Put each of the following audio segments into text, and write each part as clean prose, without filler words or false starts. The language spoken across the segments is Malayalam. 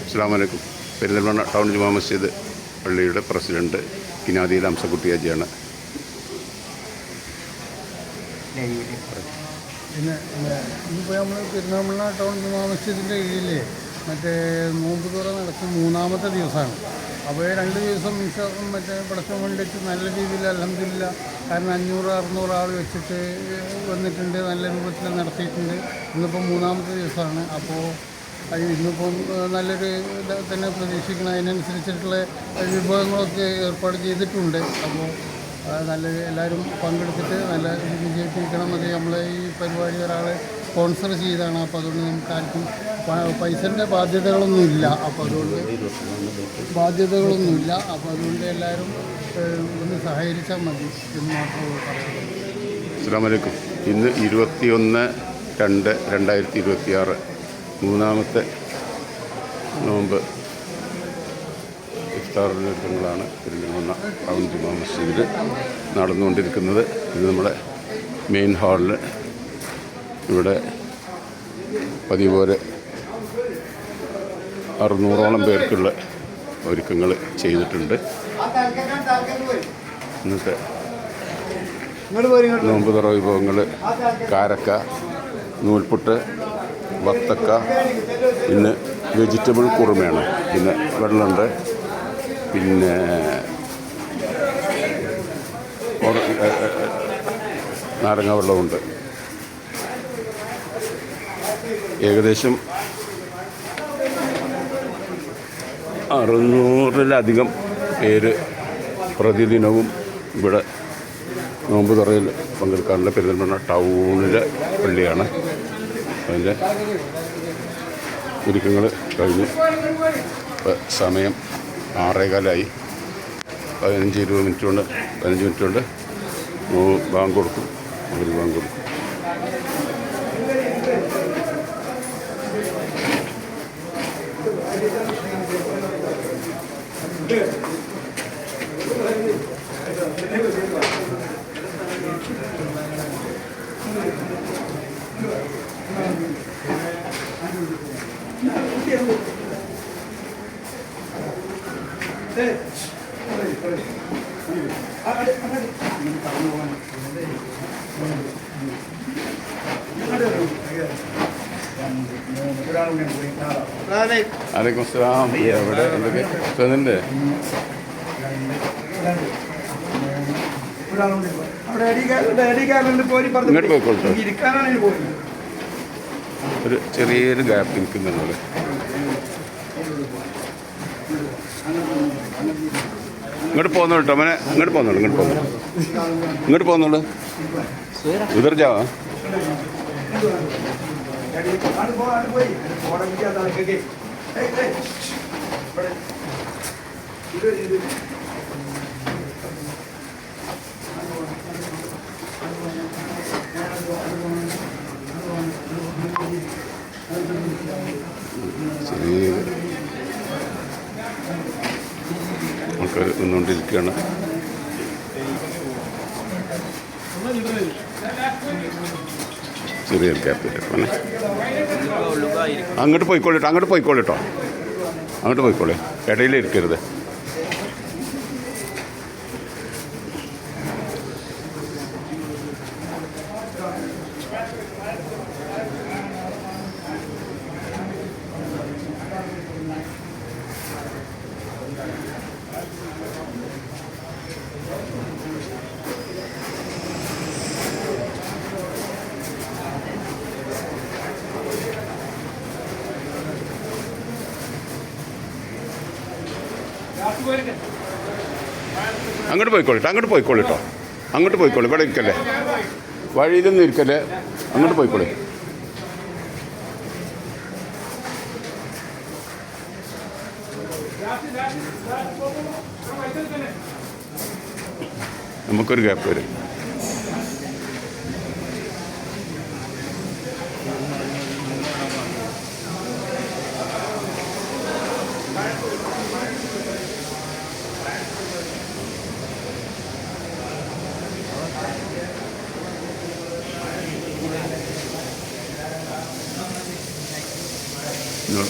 അസ്സലാമു അലൈക്കും. പെരിന്തൽമണ്ണ ടൗൺ ജുമാ മസ്ജിദ് പള്ളിയുടെ പ്രസിഡന്റ് കിനാദിയിൽ അംസക്കുട്ടി ഹാജിയാണ്. പിന്നെ ഇന്നിപ്പോൾ നമ്മൾ പെരിന്തൽമണ്ണ ടൗൺ ജുമാ മസ്ജിദിൻ്റെ കീഴിൽ മറ്റേ നോമ്പ് തുറ നടക്കുന്ന 3ാമത്തെ ദിവസമാണ്. അപ്പോൾ 2 ദിവസം മറ്റേ പടക്കം കൊണ്ടിട്ട് നല്ല രീതിയിൽ അൽഹംദുലില്ലാ, കാരണം 500-600 ആൾ വെച്ചിട്ട് വന്നിട്ടുണ്ട്, നല്ല രൂപത്തിൽ നടത്തിയിട്ടുണ്ട്. ഇന്നിപ്പോൾ 3ാമത്തെ ദിവസമാണ്. അപ്പോൾ ഇന്നിപ്പം നല്ലൊരു തന്നെ പ്രതീക്ഷിക്കണം. അതിനനുസരിച്ചിട്ടുള്ള വിഭവങ്ങളൊക്കെ ഏർപ്പാട് ചെയ്തിട്ടുണ്ട്. അപ്പോൾ നല്ല എല്ലാവരും പങ്കെടുത്തിട്ട് നല്ല വിജയിപ്പിക്കണം. അത് നമ്മളെ ഈ പരിപാടി ഒരാളെ സ്പോൺസർ ചെയ്തതാണ്. അപ്പോൾ അതുകൊണ്ട് നമുക്ക് ആർക്കും പൈസൻ്റെ ബാധ്യതകളൊന്നുമില്ല. അപ്പോൾ അതുകൊണ്ട് അപ്പോൾ അതുകൊണ്ട് എല്ലാവരും ഒന്ന് സഹകരിച്ചാൽ മതി എന്ന് മാത്രമേ പറയാനുള്ളൂ. അസ്സലാമു അലൈക്കും. ഇന്ന് 21/2/2026 3ാമത്തെ നോമ്പ് ഇഫ്താറിൻ്റെ ഒരുക്കങ്ങളാണ് പെരിന്തൽമണ്ണ ടൗൺ ജുമാ മസ്ജിദിൽ നടന്നുകൊണ്ടിരിക്കുന്നത്. ഇത് നമ്മുടെ മെയിൻ ഹാളിൽ ഇവിടെ പതിവ് പോലെ 600ഓളം പേർക്കുള്ള ഒരുക്കങ്ങൾ ചെയ്തിട്ടുണ്ട്. ഇന്നത്തെ നോമ്പ് തുറ വിഭവങ്ങൾ കാരക്ക, നൂൽപുട്ട്, വത്തക്ക, പിന്നെ വെജിറ്റബിൾ കുറുമയാണ്, പിന്നെ വെള്ളമുണ്ട്, പിന്നെ നാരങ്ങ വെള്ളമുണ്ട്. ഏകദേശം 600-ലധികം പേര് പ്രതിദിനവും ഇവിടെ നോമ്പ് തുറയിൽ പങ്കെടുക്കാറുള്ള പെരിന്തൽമണ്ണ ടൗണിലെ പള്ളിയാണ്. അതിൻ്റെ ഒരുക്കങ്ങൾ കഴിഞ്ഞ് സമയം 6:15 15-20 മിനിറ്റ് കൊണ്ട് ബാങ്ക് കൊടുക്കും. അവർ ബാങ്ക് കൊടുക്കും. അലൈക്കും അസ്സലാം. എവിടെ എന്തൊക്കെ തോന്നുന്നുണ്ട്? ഇങ്ങോട്ട് പോയിക്കോട്ടെ. ഒരു ചെറിയൊരു ഗ്യാപ്പ് നിൽക്കുന്നുണ്ട്. ഇങ്ങോട്ട് പോകുന്നുള്ളൂ കേട്ടോ മോനെ, ഇങ്ങോട്ട് പോകുന്നുള്ളൂ. ഉധർ ജാവാ. ചെറിയ ആൾക്കാർ നിന്നുകൊണ്ടിരിക്കുകയാണ്. ചെറിയ ഗ്യാപ്പ് ഇട്ടേ. അങ്ങോട്ട് പോയിക്കോളിട്ടോ. ഇടയിലിരിക്കരുത്. അങ്ങോട്ട് പോയിക്കോളൂ. ഇവിടെ ഇരിക്കല്ലേ, വഴിയിലൊന്നും ഇരിക്കല്ലേ, അങ്ങോട്ട് പോയിക്കോളൂ. നമുക്കൊരു ഗ്യാപ്പ് വരും.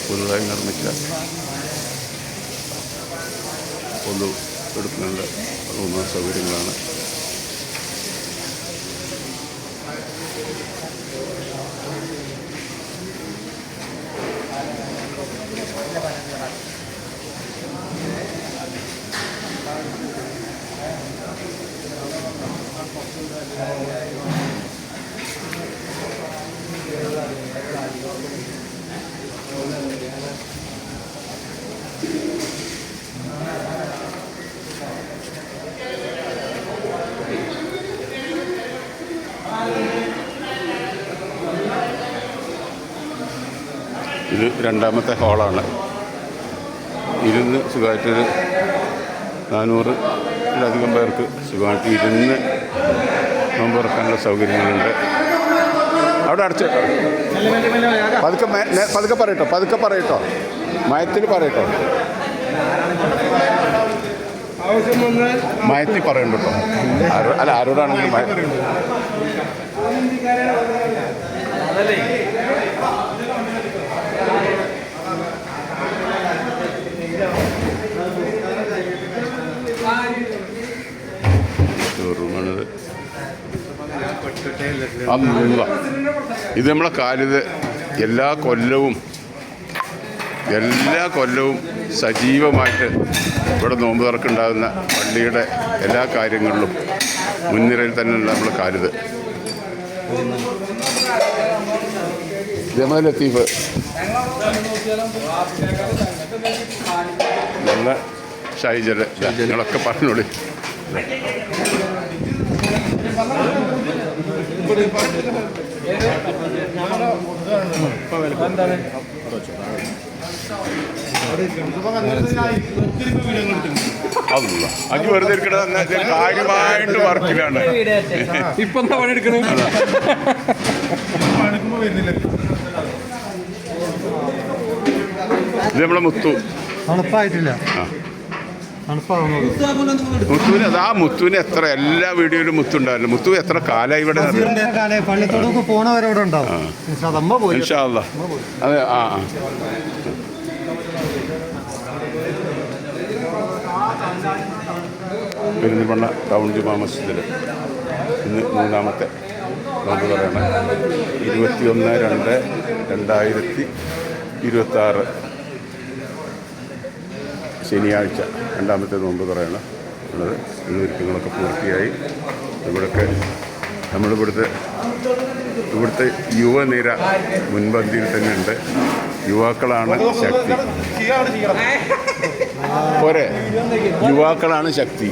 പുതുതായി നിർമ്മിച്ച പൊതു എടുക്കുന്നുണ്ട് റൂമ് സൗകര്യങ്ങളാണ്. ഇത് രണ്ടാമത്തെ ഹാളാണ്. ഇരുന്ന് സുഖമായിട്ടൊരു 400-ലധികം പേർക്ക് സുഖമായിട്ട് ഇരുന്ന് നോമ്പ് തുറക്കാനുള്ള സൗകര്യങ്ങളുണ്ട്. അവിടെ അടച്ചേട്ടോ, പതുക്കെ പറയട്ടോ, മയത്തിൽ പറയട്ടോ, മയത്തിൽ പറയണ്ട കേട്ടോ. അല്ല, ആരോടാണെങ്കിലും ഷോറൂമാണിത്. ഇത് നമ്മളെ കാലിത് എല്ലാ കൊല്ലവും സജീവമായിട്ട് ഇവിടെ നോമ്പ് തുറക്കുണ്ടാകുന്ന പള്ളിയുടെ എല്ലാ കാര്യങ്ങളിലും മുൻനിരയിൽ തന്നെയുള്ള നമ്മൾ കാലിത്. ജമാൽ ലത്തീഫ് നല്ല ഷൈജല് നിങ്ങളൊക്കെ പറഞ്ഞോളി. അജ് വെറുതെ ഇരിക്കണ കാര്യമായിട്ട് വർക്കിലാണ്. ഇപ്പൊ എന്താ പണി എടുക്കണേ? ഇത് നമ്മളെ മുത്തു തണുപ്പായിട്ടില്ല. മുത്തുവിന് അതാ മുത്തുവിന് എത്ര എല്ലാ വീഡിയോയിലും മുത്തുണ്ടാവില്ല. മുത്തു എത്ര കാലമായി ഇവിടെ പള്ളിത്തോടൊക്കെ പോണവരവിടെ ഉണ്ടാവും. ഇൻഷാ അല്ലാ. അതെ. പെരിന്തൽമണ്ണ ടൗൺ ജുമാ മസ്ജിദിൽ ഇന്ന് 3ാമത്തെ നോമ്പ് പറയണം. 21/2/2026 ശനിയാഴ്ച 2ാമത്തെ നോമ്പ് പറയണം ഉള്ളത്. ഇന്ന് ഒരുക്കങ്ങളൊക്കെ പൂർത്തിയായി. ഇവിടുത്തെ യുവനിര മുൻപന്തിയിൽ തന്നെ ഉണ്ട്. യുവാക്കളാണ് ശക്തി. പോരെ, യുവാക്കളാണ് ശക്തി.